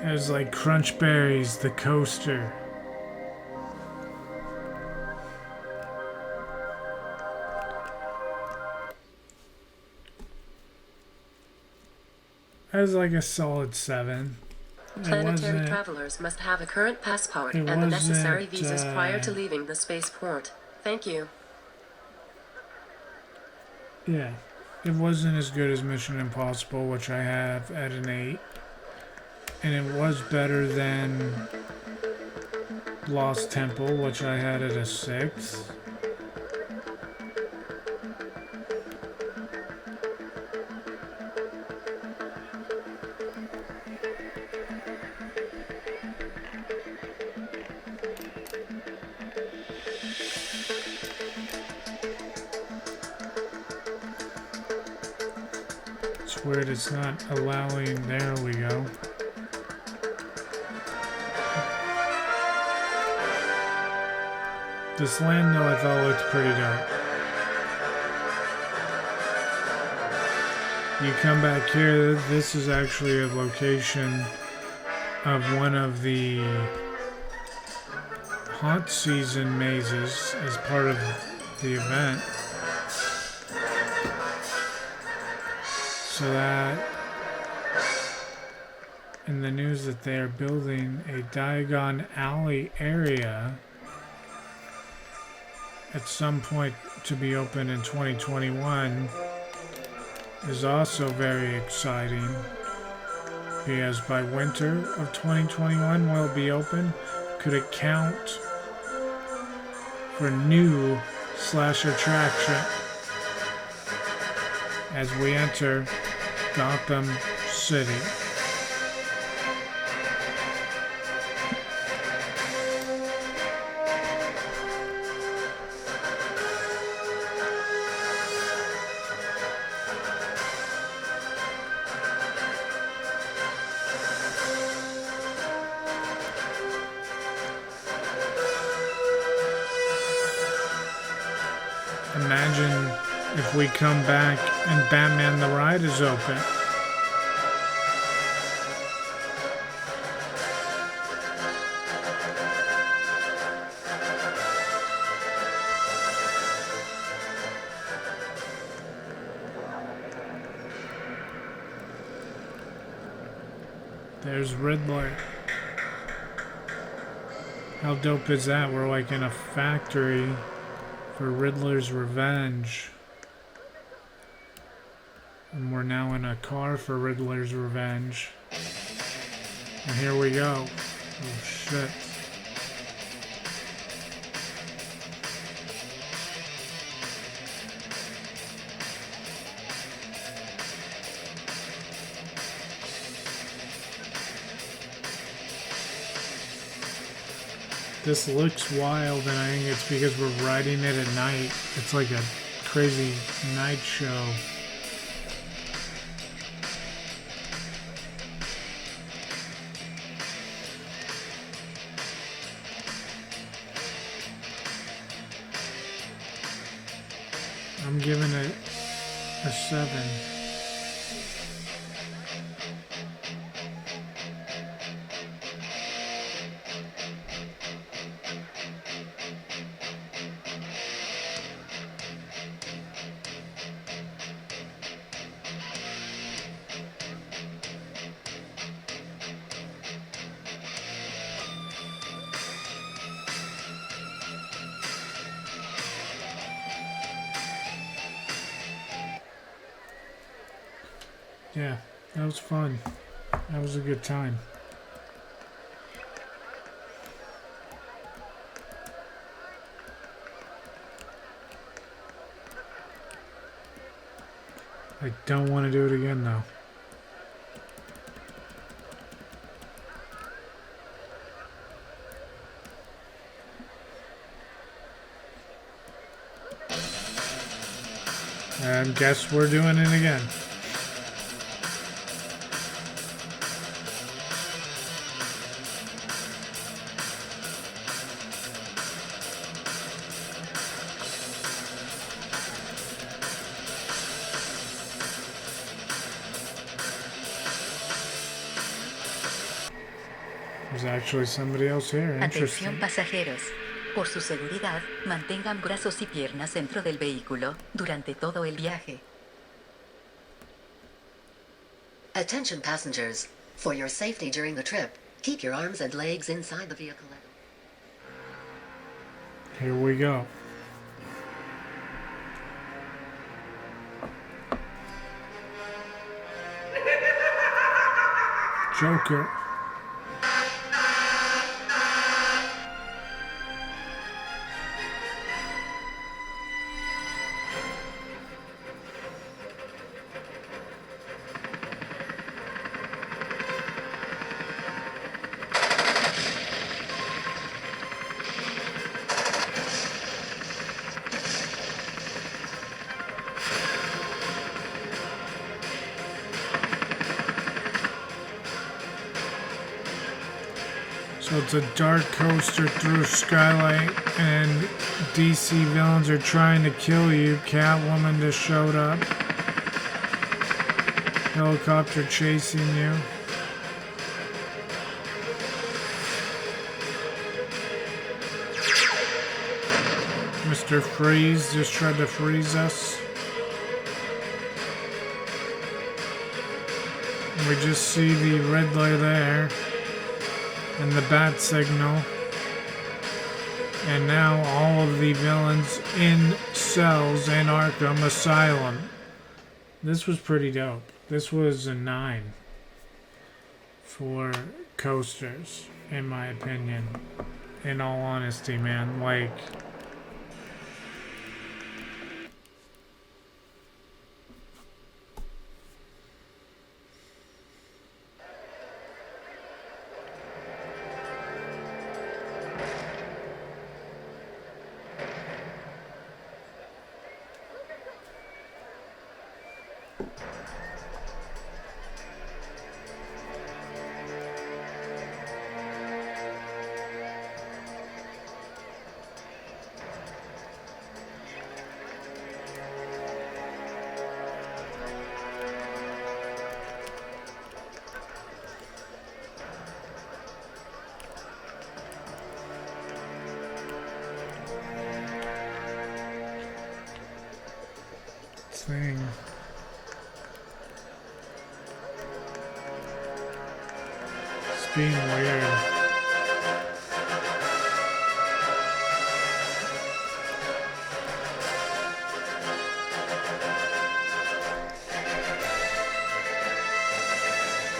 There's like Crunch Berries, the coaster. That's like a solid 7. Planetary travelers must have a current passport and the necessary visas prior to leaving the spaceport. Thank you. Yeah. It wasn't as good as Mission Impossible, which I have at an 8. And it was better than Lost Temple, which I had at a 6. It's weird it's not allowing. There we go. This land, though, I thought looked pretty dope. You come back here, this is actually a location of one of the haunt season mazes as part of the event. So that in the news that they are building a Diagon Alley area at some point to be open in 2021 is also very exciting, because by winter of 2021 will it be open. Could it count for new slasher attraction as we enter Gotham City? Imagine if we come back and Batman the Ride is open. There's Riddler. How dope is that? We're like in a factory for Riddler's Revenge. And we're now in a car for Riddler's Revenge. And here we go. Oh shit. This looks wild, and I think it's because we're riding it at night. It's like a crazy night show. I'm giving it a 7. Yeah, that was fun. That was a good time. I don't want to do it again though. And guess we're doing it again. There's actually somebody else here. Atención Interesting. pasajeros. Por su seguridad, mantengan brazos y piernas dentro del vehículo durante todo el viaje. Attention passengers. For your safety during the trip, keep your arms and legs inside the vehicle. Here we go. Joker. So it's a dark coaster through Skylight, and DC villains are trying to kill you. Catwoman just showed up. Helicopter chasing you. Mr. Freeze just tried to freeze us. We just see the Riddler there. And the bat signal. And now all of the villains in cells in Arkham Asylum. This was pretty dope. This was a 9 for coasters, in my opinion. In all honesty, man. Like, thing. It's being weird.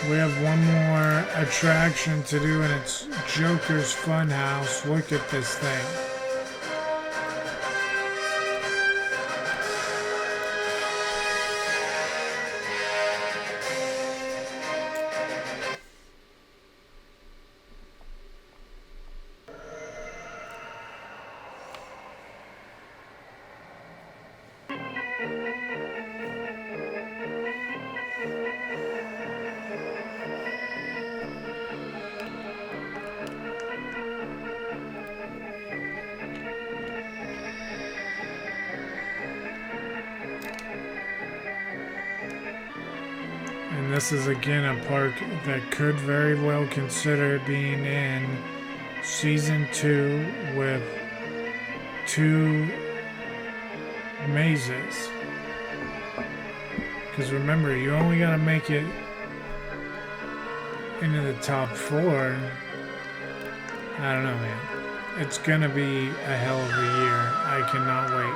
We have one more attraction to do, and it's Joker's Funhouse. Look at this thing. And this is again a park that could very well consider being in season 2 with 2 mazes. Because remember, you only gotta make it into the top 4. I don't know, man. It's gonna be a hell of a year. I cannot wait.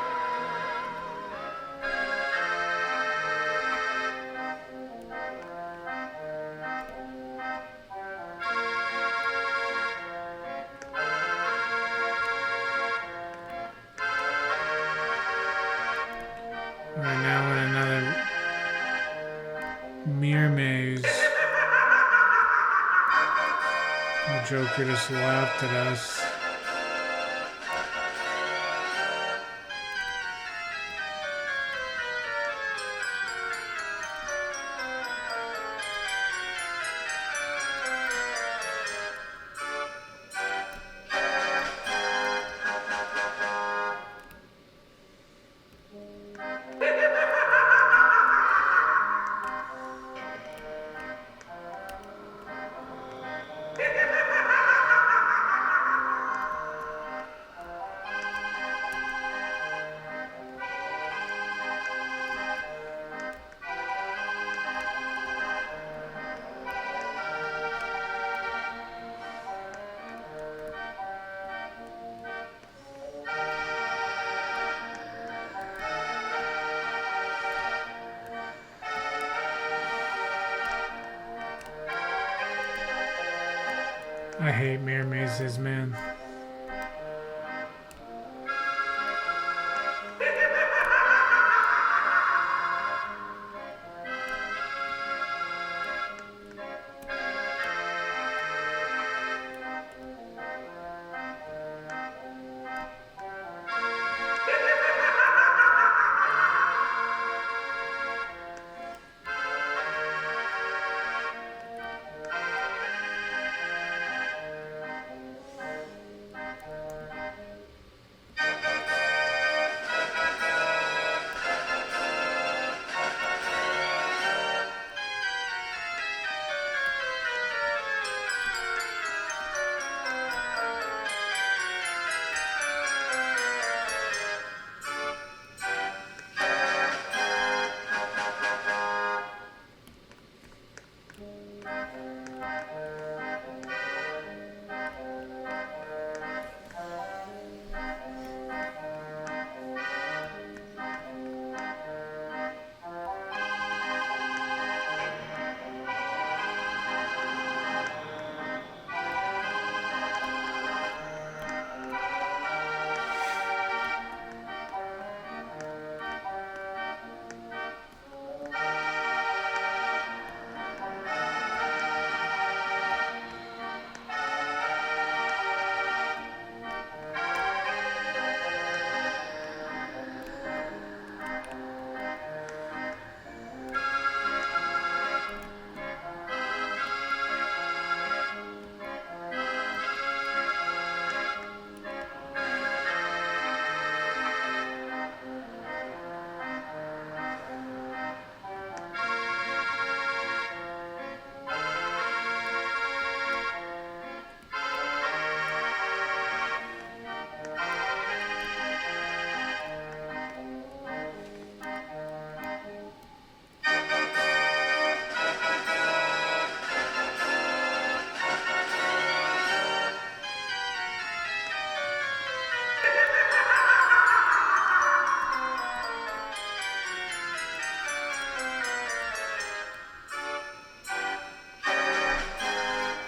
We're now in another mirror maze. The Joker just laughed at us. I hate mirror mazes, man.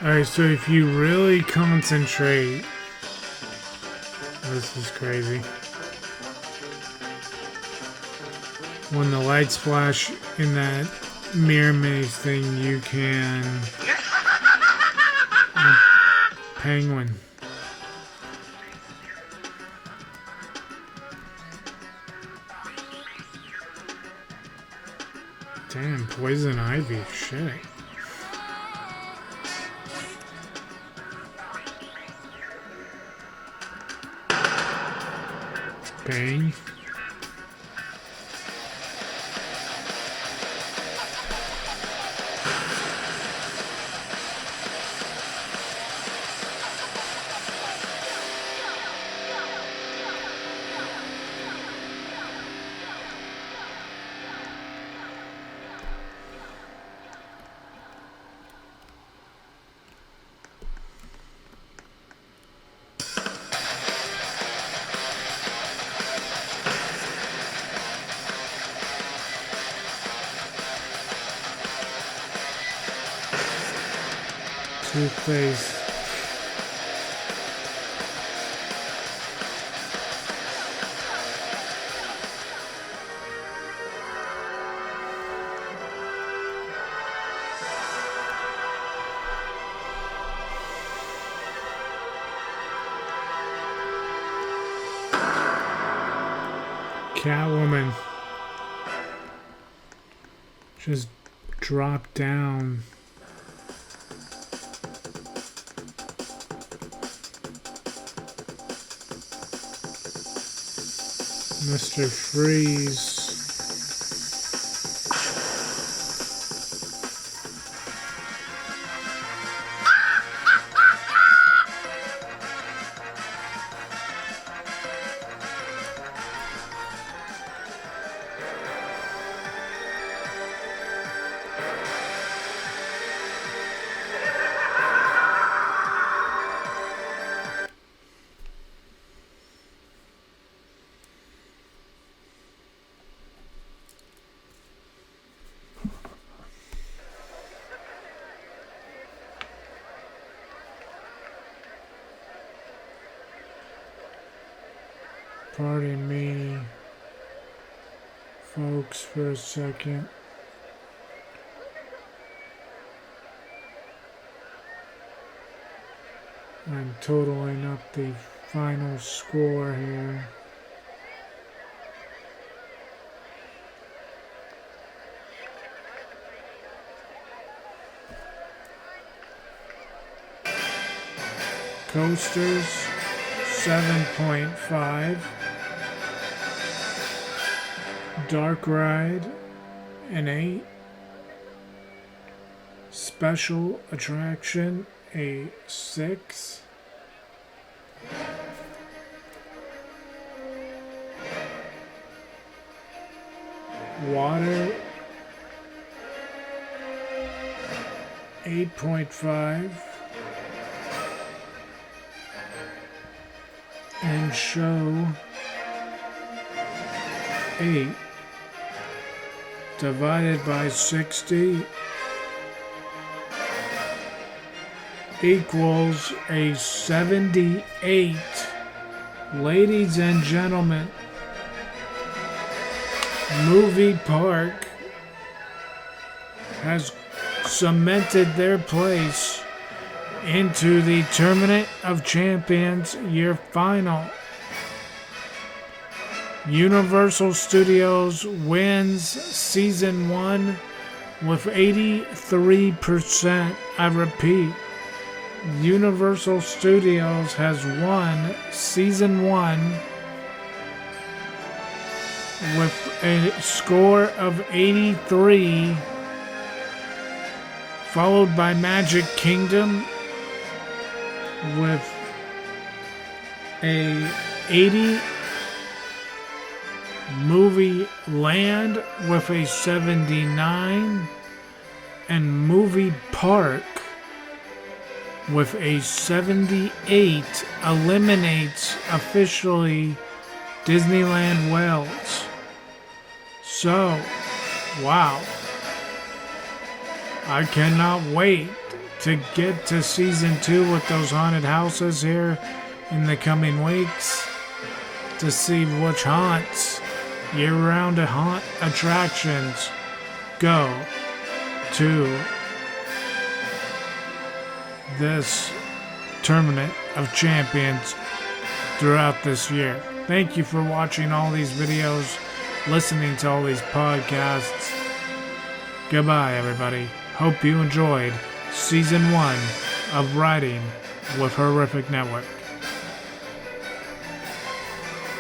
Alright, so if you really concentrate, this is crazy. When the lights flash in that mirror maze thing, you can... penguin. Damn, poison ivy, shit. Bang. Toothpaste. Catwoman just dropped down. Mr. Freeze. Pardon me, folks, for a second. I'm totaling up the final score here. Coasters, 7.5. Dark Ride, an 8. Special Attraction, a 6. Water, 8.5. And show, 8 divided by 60 equals a 78. Ladies and gentlemen, Movie Park has cemented their place into the Tournament of Champions year final. Universal Studios wins season 1 with 83%. I repeat, Universal Studios has won season 1 with a score of 83, followed by Magic Kingdom with a 80, Movie Land with a 79, and Movie Park with a 78 eliminates officially Disneyland Wales. So, wow. I cannot wait to get to season 2 with those haunted houses here in the coming weeks to see which haunts, year-round haunt attractions go to this Tournament of Champions throughout this year. Thank you for watching all these videos, listening to all these podcasts. Goodbye, everybody. Hope you enjoyed Season 1 of Riding with Horrific Network.